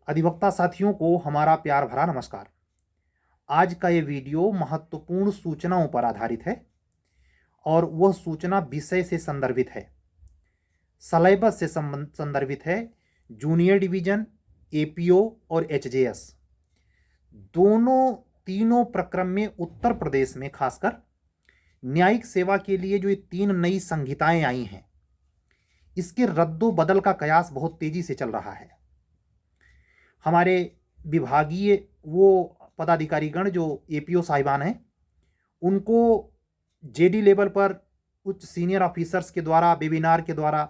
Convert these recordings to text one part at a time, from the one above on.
अधिवक्ता साथियों को हमारा प्यार भरा नमस्कार। आज का ये वीडियो महत्वपूर्ण सूचनाओं पर आधारित है और वह सूचना विषय से संदर्भित है, सिलेबस से संदर्भित है। जूनियर डिवीजन, एपीओ और एचजेएस तीनों प्रक्रम में उत्तर प्रदेश में खासकर न्यायिक सेवा के लिए जो ये 3 नई संहिताएं आई हैं, इसके रद्दो बदल का कयास बहुत तेजी से चल रहा है। हमारे विभागीय वो पदाधिकारीगण जो एपीओ साहिबान हैं, उनको जेडी लेवल पर उच्च सीनियर ऑफिसर्स के द्वारा वेबिनार के द्वारा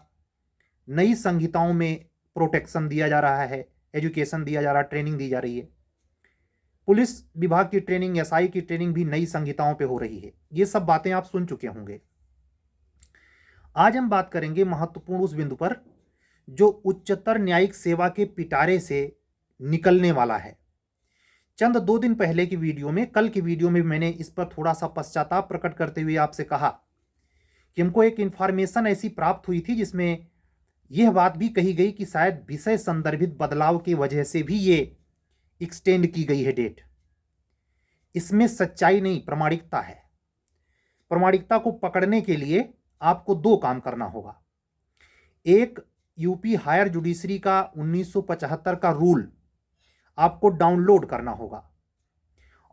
नई संहिताओं में प्रोटेक्शन दिया जा रहा है, एजुकेशन दिया जा रहा है, ट्रेनिंग दी जा रही है। पुलिस विभाग की ट्रेनिंग, एसआई की ट्रेनिंग भी नई संहिताओं पे हो रही है। ये सब बातें आप सुन चुके होंगे। आज हम बात करेंगे महत्वपूर्ण उस बिंदु पर जो उच्चतर न्यायिक सेवा के पिटारे से निकलने वाला है। चंद 2 दिन पहले की वीडियो में, कल की वीडियो में मैंने इस पर थोड़ा सा पश्चाताप प्रकट करते हुए आपसे कहा कि हमको एक इंफॉर्मेशन ऐसी प्राप्त हुई थी जिसमें यह बात भी कही गई कि शायद विषय संदर्भित बदलाव की वजह से भी ये एक्सटेंड की गई है डेट। इसमें सच्चाई नहीं, प्रामाणिकता है। प्रामाणिकता को पकड़ने के लिए आपको 2 काम करना होगा। एक, यूपी हायर जुडिशरी का 1975 का रूल आपको डाउनलोड करना होगा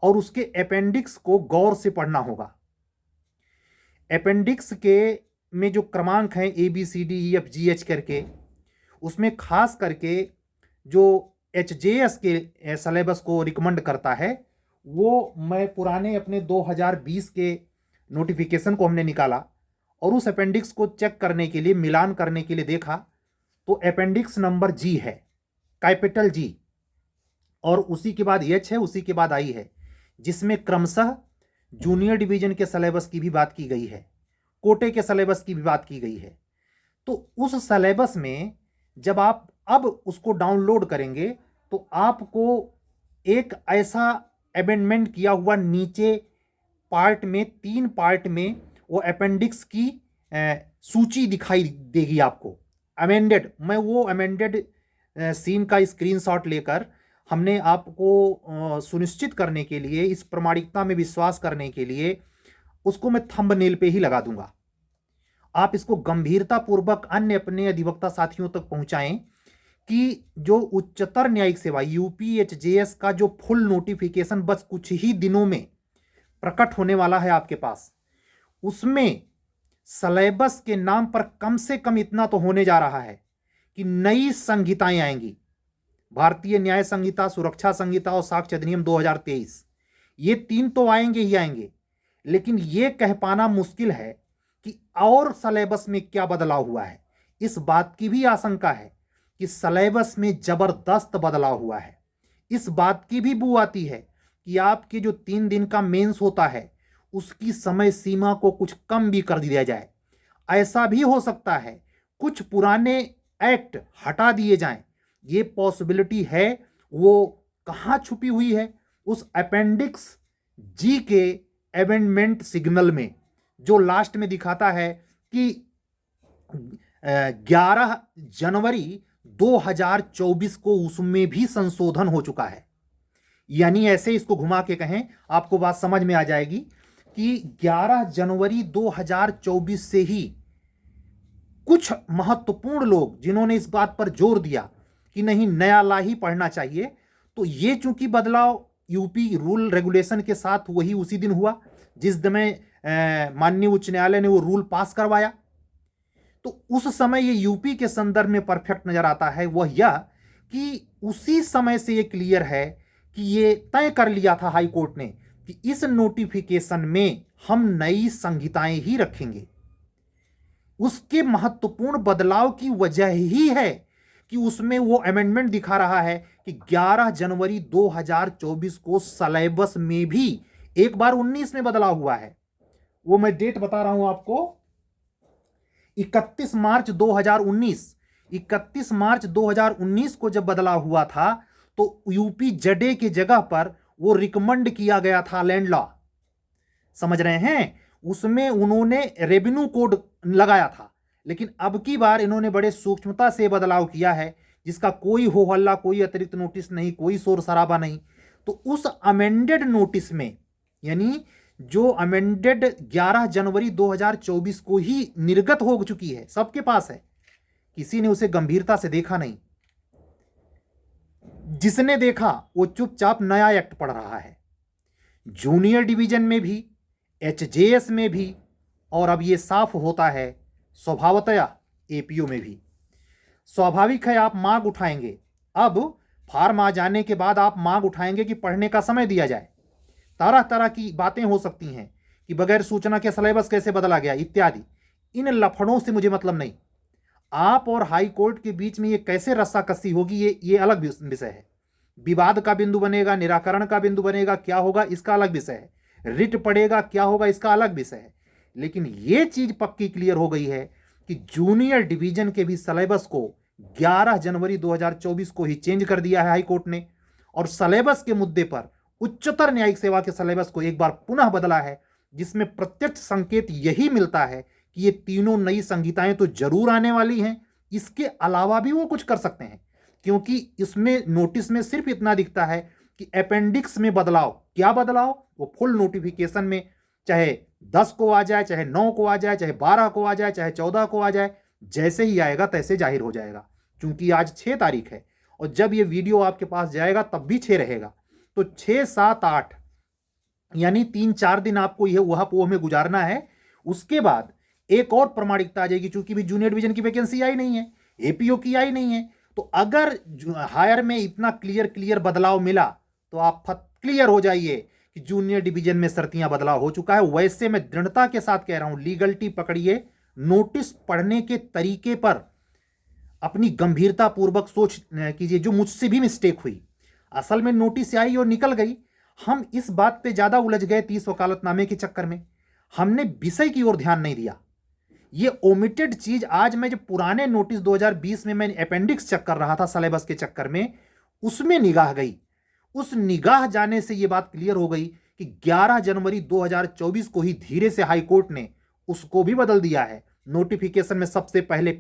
और उसके अपेंडिक्स को गौर से पढ़ना होगा। अपेंडिक्स के में जो क्रमांक हैं ABCDEFGH करके, उसमें खास करके जो एचजेएस के सिलेबस को रिकमेंड करता है, वो मैं पुराने अपने 2020 के नोटिफिकेशन को हमने निकाला और उस अपेंडिक्स को चेक करने के लिए, मिलान करने के लिए देखा तो अपेंडिक्स नंबर जी है, कैपिटल जी, और उसी के बाद एच है, उसी के बाद आई है, जिसमें क्रमशः जूनियर डिवीजन के सिलेबस की भी बात की गई है, कोटे के सिलेबस की भी बात की गई है। तो उस सिलेबस में जब आप अब उसको डाउनलोड करेंगे तो आपको एक ऐसा अमेंडमेंट किया हुआ नीचे पार्ट में, 3 पार्ट में वो अपेंडिक्स की सूची दिखाई देगी आपको, अमेंडेड। मैं वो अमेंडेड सीन का स्क्रीनशॉट लेकर हमने आपको सुनिश्चित करने के लिए, इस प्रामाणिकता में विश्वास करने के लिए, उसको मैं थंबनेल पे ही लगा दूंगा। आप इसको गंभीरतापूर्वक अन्य अपने अधिवक्ता साथियों तक पहुंचाएं कि जो उच्चतर न्यायिक सेवा यूपीएचजेएस का जो फुल नोटिफिकेशन बस कुछ ही दिनों में प्रकट होने वाला है आपके पास, उसमें सिलेबस के नाम पर कम से कम इतना तो होने जा रहा है कि नई संहिताएं आएंगी। भारतीय न्याय संहिता, सुरक्षा संहिता और साक्ष्य अधिनियम 2023, ये 3 तो आएंगे ही आएंगे, लेकिन ये कह पाना मुश्किल है कि और सिलेबस में क्या बदलाव हुआ है। इस बात की भी आशंका है कि सिलेबस में जबरदस्त बदलाव हुआ है। इस बात की भी बू आती है कि आपके जो 3 दिन का मेंस होता है, उसकी समय सीमा को कुछ कम भी कर दिया जाए। ऐसा भी हो सकता है कुछ पुराने एक्ट हटा दिए जाएं। ये पॉसिबिलिटी है। वो कहाँ छुपी हुई है? उस अपेंडिक्स जी के अमेंडमेंट सिग्नल में, जो लास्ट में दिखाता है कि 11 जनवरी 2024 को उसमें भी संशोधन हो चुका है। यानी ऐसे इसको घुमा के कहें, आपको बात समझ में आ जाएगी कि 11 जनवरी 2024 से ही कुछ महत्वपूर्ण लोग जिन्होंने इस बात पर जोर दिया कि नहीं, नया लॉ ही पढ़ना चाहिए, तो ये चूंकि बदलाव यूपी रूल रेगुलेशन के साथ वही उसी दिन हुआ जिस समय माननीय उच्च न्यायालय ने वो रूल पास करवाया, तो उस समय ये यूपी के संदर्भ में परफेक्ट नजर आता है। वह यह कि उसी समय से ये क्लियर है कि ये तय कर लिया था हाई कोर्ट ने कि इस नोटिफिकेशन में हम नई संहिताएं ही रखेंगे। उसके महत्वपूर्ण बदलाव की वजह ही है कि उसमें वो अमेंडमेंट दिखा रहा है कि 11 जनवरी 2024 को सिलेबस में भी एक बार 19 में बदलाव हुआ है। वो मैं डेट बता रहा हूं आपको, 31 मार्च 2019। 31 मार्च 2019 को जब बदलाव हुआ था तो यूपी जडे की जगह पर वो रिकमेंड किया गया था लैंड लॉ। समझ रहे हैं? उसमें उन्होंने रेवेन्यू कोड लगाया था, लेकिन अब की बार इन्होंने बड़े सूक्ष्मता से बदलाव किया है जिसका कोई हो हल्ला, कोई अतिरिक्त नोटिस नहीं, कोई शोर शराबा नहीं, तो उस अमेंडेड नोटिस में, यानी जो अमेंडेड 11 जनवरी 2024 को ही निर्गत हो चुकी है, सबके पास है, किसी ने उसे गंभीरता से देखा नहीं। जिसने देखा वो चुपचाप नया एक्ट पढ़ रहा है, जूनियर डिवीजन में भी, एचजेएस में भी, और अब ये साफ होता है स्वभावतया एपीओ में भी। स्वाभाविक है आप मांग उठाएंगे, अब फार्म आ जाने के बाद आप मांग उठाएंगे कि पढ़ने का समय दिया जाए। तरह तरह की बातें हो सकती हैं कि बगैर सूचना के सिलेबस कैसे बदला गया इत्यादि। इन लफड़ों से मुझे मतलब नहीं। आप और हाई कोर्ट के बीच में ये कैसे रस्साकसी होगी, ये अलग विषय है। विवाद का बिंदु बनेगा, निराकरण का बिंदु बनेगा, क्या होगा इसका अलग विषय है। रिट पड़ेगा, क्या होगा इसका अलग विषय है। लेकिन ये चीज पक्की क्लियर हो गई है कि जूनियर डिवीजन के भी सिलेबस को 11 जनवरी 2024 को ही चेंज कर दिया है हाई कोर्ट ने, और सिलेबस के मुद्दे पर उच्चतर न्यायिक सेवा के सिलेबस को एक बार पुनः बदला है, जिसमें प्रत्यक्ष संकेत यही मिलता है कि ये तीनों नई संहिताएं तो जरूर आने वाली हैं, इसके अलावा भी वो कुछ कर सकते हैं, क्योंकि इसमें नोटिस में सिर्फ इतना दिखता है कि अपेंडिक्स में बदलाव, क्या बदलाव, वो फुल नोटिफिकेशन में चाहे 10 को आ जाए, चाहे 9 को आ जाए, चाहे 12 को आ जाए, चाहे 14 को आ जाए, जैसे ही आएगा तैसे जाहिर हो जाएगा। क्योंकि आज 6 तारीख है और जब ये वीडियो आपके पास जाएगा तब भी 6 रहेगा, तो 6, 7, 8 यानी 3-4 दिन आपको यह वहा पोह में गुजारना है। उसके बाद एक और प्रामाणिकता आ जाएगी, चूंकि भी जूनियर डिवीजन की वैकेंसी आई नहीं है, एपीओ की आई नहीं है, तो अगर हायर में इतना क्लियर बदलाव मिला तो आप क्लियर हो जाइए कि जूनियर डिवीजन में शर्तियां बदलाव हो चुका है। वैसे मैं दृढ़ता के साथ कह रहा हूं, लीगलिटी पकड़िए, नोटिस पढ़ने के तरीके पर अपनी गंभीरता पूर्वक सोच कीजिए। जो मुझसे भी मिस्टेक हुई, असल में नोटिस आई और निकल गई, हम इस बात पे ज्यादा उलझ गए 30 वकालतनामे के चक्कर में, हमने विषय की ओर ध्यान नहीं दिया। ये ओमिटेड चीज आज मैं जो पुराने नोटिस 2020 में मैं अपेंडिक्स चेक कर रहा था सिलेबस के चक्कर में, उसमें निगाह गई। उस निगाह जाने से यह बात क्लियर हो गई कि 11 जनवरी 2024 को ही धीरे से हाई कोर्ट ने उसको भी बदल दिया है। नोटिफिकेशन में सबसे पहले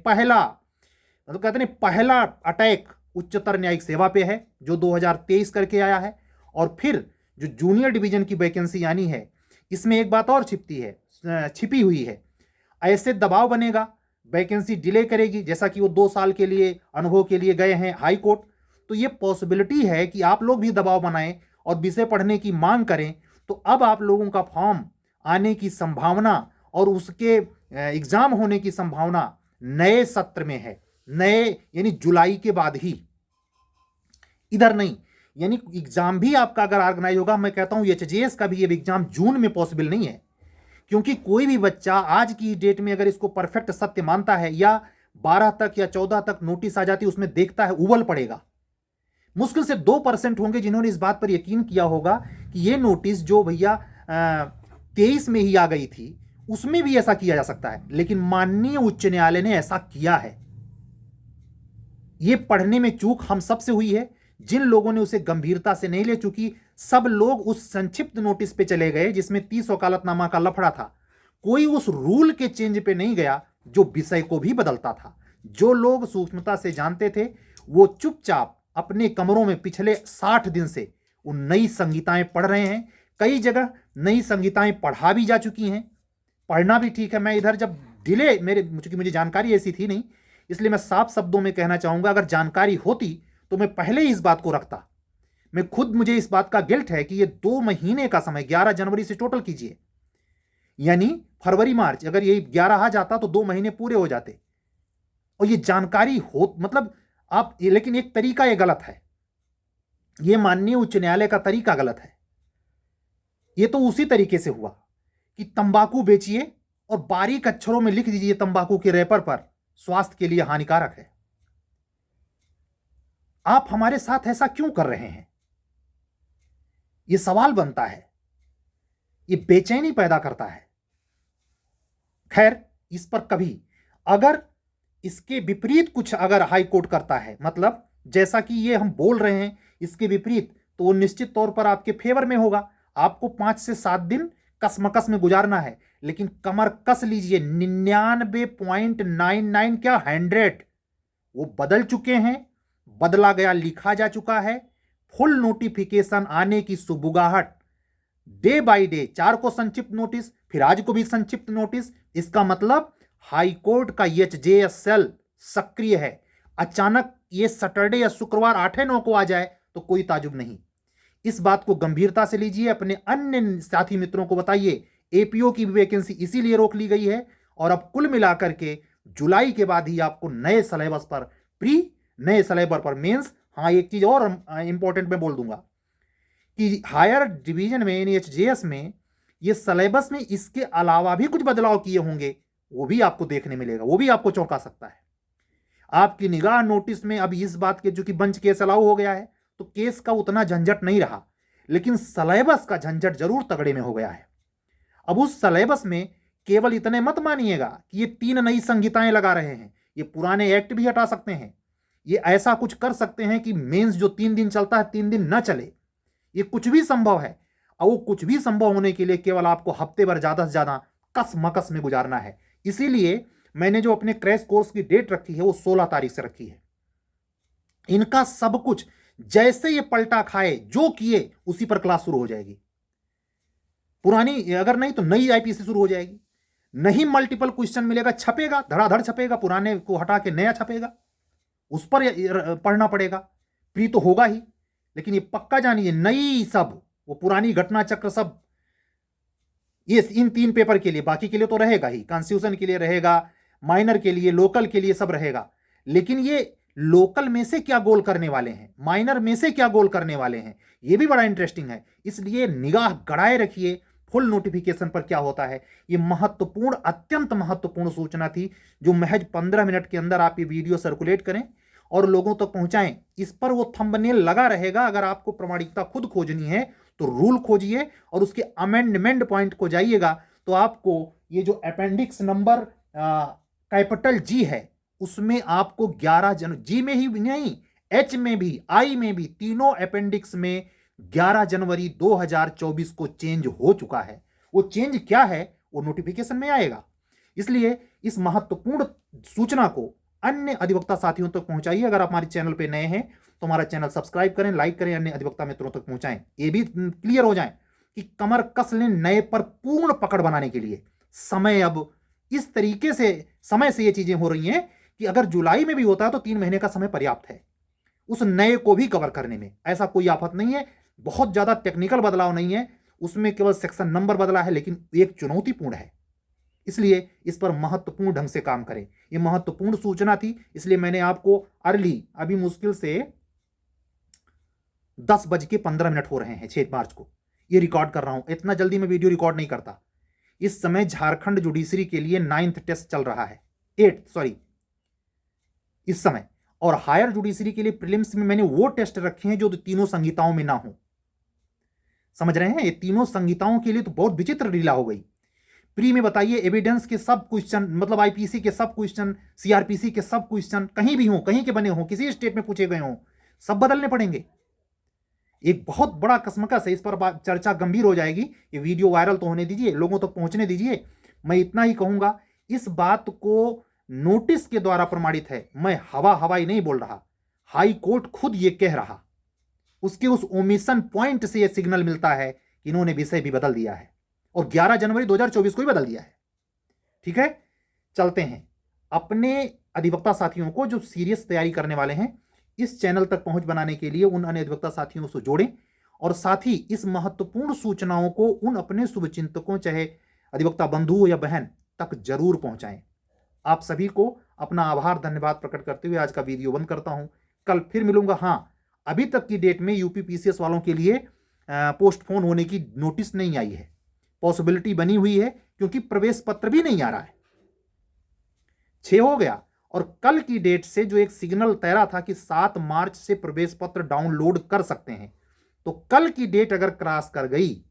मतलब कहते हैं पहला अटैक उच्चतर न्यायिक सेवा पे है जो 2023 करके आया है, और फिर जो जूनियर डिवीजन की वैकेंसी आनी है, इसमें एक बात और छिपी हुई है। ऐसे दबाव बनेगा, वैकेंसी डिले करेगी, जैसा कि वो 2 साल के लिए अनुभव के लिए गए हैं हाई कोर्ट, तो ये पॉसिबिलिटी है कि आप लोग भी दबाव बनाएं और विषय पढ़ने की मांग करें। तो अब आप लोगों का फॉर्म आने की संभावना और उसके एग्जाम होने की संभावना नए सत्र में है, नए यानी जुलाई के बाद ही, इधर नहीं। यानी एग्जाम भी आपका अगर ऑर्गेनाइज होगा, मैं कहता हूं एचजेएस का भी ये एग्जाम जून में पॉसिबल नहीं है, क्योंकि कोई भी बच्चा आज की डेट में अगर इसको परफेक्ट सत्य मानता है या 12 तक या 14 तक नोटिस आ जाती है उसमें देखता है, उबल पड़ेगा। मुश्किल से 2% होंगे जिन्होंने इस बात पर यकीन किया होगा कि ये नोटिस जो भैया 23 में ही आ गई थी उसमें भी ऐसा किया जा सकता है, लेकिन माननीय उच्च न्यायालय ने ऐसा किया है। ये पढ़ने में चूक हम सबसे हुई है, जिन लोगों ने उसे गंभीरता से नहीं ले, चूंकि सब लोग उस संक्षिप्त नोटिस पे चले गए जिसमें 30 वकालतनामा का लफड़ा था। कोई उस रूल के चेंज पे नहीं गया जो विषय को भी बदलता था। जो लोग सूक्ष्मता से जानते थे वो चुपचाप अपने कमरों में पिछले 60 दिन से उन नई संहिताएं पढ़ रहे हैं। कई जगह नई संहिताएं पढ़ा भी जा चुकी हैं, पढ़ना भी ठीक है। मैं इधर जब डिले चूंकि मुझे जानकारी ऐसी थी नहीं, इसलिए मैं साफ शब्दों में कहना चाहूंगा, अगर जानकारी होती तो मैं पहले ही इस बात को रखता। मैं खुद, मुझे इस बात का गिल्ट है कि ये 2 महीने का समय 11 जनवरी से टोटल कीजिए, यानी फरवरी मार्च, अगर ये 11 आ जाता तो 2 महीने पूरे हो जाते। और ये जानकारी हो मतलब आप, लेकिन एक तरीका ये गलत है, ये माननीय उच्च न्यायालय का तरीका गलत है। ये तो उसी तरीके से हुआ कि तंबाकू बेचिए और बारीक अक्षरों में लिख दीजिए तंबाकू के रैपर पर स्वास्थ्य के लिए हानिकारक है। आप हमारे साथ ऐसा क्यों कर रहे हैं? यह सवाल बनता है, यह बेचैनी पैदा करता है। खैर, इस पर कभी अगर इसके विपरीत कुछ अगर हाई कोर्ट करता है, मतलब जैसा कि ये हम बोल रहे हैं इसके विपरीत, तो वो निश्चित तौर पर आपके फेवर में होगा। आपको 5 से 7 दिन कसमकस में गुजारना है, लेकिन कमर कस लीजिए। 99.99 क्या 100 वो बदल चुके हैं। बदला गया लिखा जा चुका है। फुल नोटिफिकेशन आने की सुबुगाहट डे बाय डे, 4 को संक्षिप्त नोटिस, फिर आज को भी संक्षिप्त नोटिस। इसका मतलब हाईकोर्ट का एचजेएस सेल सक्रिय है। अचानक ये सैटरडे या शुक्रवार 8-9 को आ जाए तो कोई ताजुब नहीं। इस बात को गंभीरता से लीजिए, अपने अन्य साथी मित्रों को बताइए। एपीओ की वैकेंसी इसीलिए रोक ली गई है। और अब कुल मिलाकर के जुलाई के बाद ही आपको नए सिलेबस पर प्री, नए सिलेबस पर मेंस। हाँ, एक चीज और इंपॉर्टेंट मैं बोल दूंगा कि हायर डिवीजन में यानी एचजेएस में ये सिलेबस में इसके अलावा भी कुछ बदलाव किए होंगे, वो भी आपको देखने मिलेगा, वो भी आपको चौंका सकता है। आपकी निगाह नोटिस में अभी इस बात के, जो कि बंच केस अलाउ हो गया है तो केस का उतना झंझट नहीं रहा, लेकिन सिलेबस का झंझट जरूर तगड़े में हो गया है। अब उस सिलेबस में केवल इतने मत मानिएगा कि ये 3 नई संहिताएं लगा रहे हैं, ये पुराने एक्ट भी हटा सकते हैं। ये ऐसा कुछ कर सकते हैं कि मेंस जो 3 दिन चलता है 3 दिन न चले। ये कुछ भी संभव है। और वो कुछ भी संभव होने के लिए केवल आपको हफ्ते भर ज्यादा से ज्यादा कस मकस में गुजारना है। इसीलिए मैंने जो अपने क्रैश कोर्स की डेट रखी है वो 16 तारीख से रखी है। इनका सब कुछ जैसे ये पलटा खाए, जो किए उसी पर क्लास शुरू हो जाएगी। पुरानी अगर नहीं तो नई आईपीसी शुरू हो जाएगी। नहीं मल्टीपल क्वेश्चन मिलेगा, छपेगा, धड़ाधड़ छपेगा, पुराने को हटा के नया छपेगा, उस पर पढ़ना पड़ेगा। प्री तो होगा ही, लेकिन ये पक्का जानिए नई सब, वो पुरानी घटना चक्र सब ये इन 3 पेपर के लिए, बाकी के लिए तो रहेगा ही, कॉन्स्टिट्यूशन के लिए रहेगा, माइनर के लिए, लोकल के लिए सब रहेगा। लेकिन ये लोकल में से क्या गोल करने वाले हैं, माइनर में से क्या गोल करने वाले हैं, ये भी बड़ा इंटरेस्टिंग है। इसलिए निगाह गड़ाए रखिए फुल नोटिफिकेशन पर क्या होता है। ये महत्वपूर्ण, अत्यंत महत्वपूर्ण सूचना थी, जो महज 15 मिनट के अंदर आप ये वीडियो सर्कुलेट करें और लोगों तक पहुंचाएं। इस पर वो थंबनेल लगा रहेगा। अगर आपको प्रामाणिकता खुद खोजनी है तो रूल खोजिए और उसके अमेंडमेंट पॉइंट को जाइएगा, तो आपको ये जो अपेंडिक्स नंबर कैपिटल जी है उसमें आपको 11 जी में ही नहीं, एच में भी, आई में भी, तीनों अपेंडिक्स में 11 जनवरी 2024 को चेंज हो चुका है। वो चेंज क्या है वो नोटिफिकेशन में आएगा। इसलिए इस महत्वपूर्ण सूचना को अन्य अधिवक्ता साथियों तक पहुंचाइए। अगर आप हमारे चैनल पे नए हैं तो हमारा चैनल सब्सक्राइब करें, लाइक करें, अन्य अधिवक्ता मित्रों तक पहुंचाएं। ये भी क्लियर हो जाए कि कमर कस लें नए पर पूर्ण पकड़ बनाने के लिए। समय अब इस तरीके से, समय से ये चीजें हो रही हैं कि अगर जुलाई में भी होता है तो 3 महीने का समय पर्याप्त है उस नए को भी कवर करने में। ऐसा कोई आफत नहीं है, बहुत ज्यादा टेक्निकल बदलाव नहीं है उसमें, केवल सेक्शन नंबर बदला है, लेकिन एक चुनौतीपूर्ण है। इसलिए इस पर महत्वपूर्ण ढंग से काम करें। ये महत्वपूर्ण सूचना थी, इसलिए मैंने आपको अर्ली, अभी मुश्किल से 10:15 हो रहे हैं 6 मार्च को ये रिकॉर्ड कर रहा हूं। इतना जल्दी मैं वीडियो रिकॉर्ड नहीं करता। इस समय झारखंड जुडिशरी के लिए 9th टेस्ट चल रहा है, 8th सॉरी इस समय। और हायर जुडिशरी के लिए प्रीलिम्स में मैंने वो टेस्ट रखे हैं जो तीनों संहिताओं में ना हो। समझ रहे हैं? ये तीनों संहिताओं के लिए तो बहुत विचित्र लीला हो गई। प्री में बताइए एविडेंस के सब क्वेश्चन, मतलब आईपीसी के सब क्वेश्चन, सीआरपीसी के सब क्वेश्चन, कहीं भी हो, कहीं के बने हो, किसी स्टेट में पूछे गए हो, सब बदलने पड़ेंगे। एक बहुत बड़ा कसमकस है, इस पर चर्चा गंभीर हो जाएगी। ये वीडियो वायरल तो होने दीजिए, लोगों तक पहुंचने दीजिए। मैं इतना ही कहूंगा, इस बात को नोटिस के द्वारा प्रमाणित है, मैं हवाई नहीं बोल रहा, हाई कोर्ट खुद ये कह रहा। उसके उस ओमिशन पॉइंट से यह सिग्नल मिलता है कि इन्होंने विषय भी बदल दिया है और 11 जनवरी 2024 को ही बदल दिया है। ठीक है, चलते हैं। अपने अधिवक्ता साथियों को जो सीरियस तैयारी करने वाले हैं, इस चैनल तक पहुंच बनाने के लिए उन अन्य अधिवक्ता साथियों से जोड़ें और साथ ही इस महत्वपूर्ण सूचनाओं को उन अपने शुभचिंतकों, चाहे अधिवक्ता बंधु या बहन, तक जरूर पहुंचाएं। आप सभी को अपना आभार, धन्यवाद प्रकट करते हुए आज का वीडियो बंद करता हूं। कल फिर मिलूंगा। हाँ, अभी तक की डेट में यूपी पीसीएस वालों के लिए पोस्टपोन होने की नोटिस नहीं आई है, पॉसिबिलिटी बनी हुई है, क्योंकि प्रवेश पत्र भी नहीं आ रहा है। 6 हो गया और कल की डेट से जो एक सिग्नल तैरा था कि 7 मार्च से प्रवेश पत्र डाउनलोड कर सकते हैं, तो कल की डेट अगर क्रॉस कर गई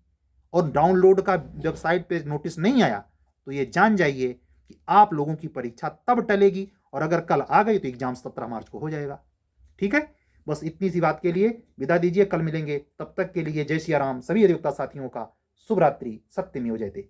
और डाउनलोड का वेबसाइट पे नोटिस नहीं आया तो ये जान जाइए कि आप लोगों की परीक्षा तब टलेगी, और अगर कल आ गई तो एग्जाम 17 मार्च को हो जाएगा। ठीक है, बस इतनी सी बात के लिए विदा दीजिए। कल मिलेंगे, तब तक के लिए जय सिया राम। सभी अधिवक्ता साथियों का शुभ रात्रि। सत्यमेव जयते।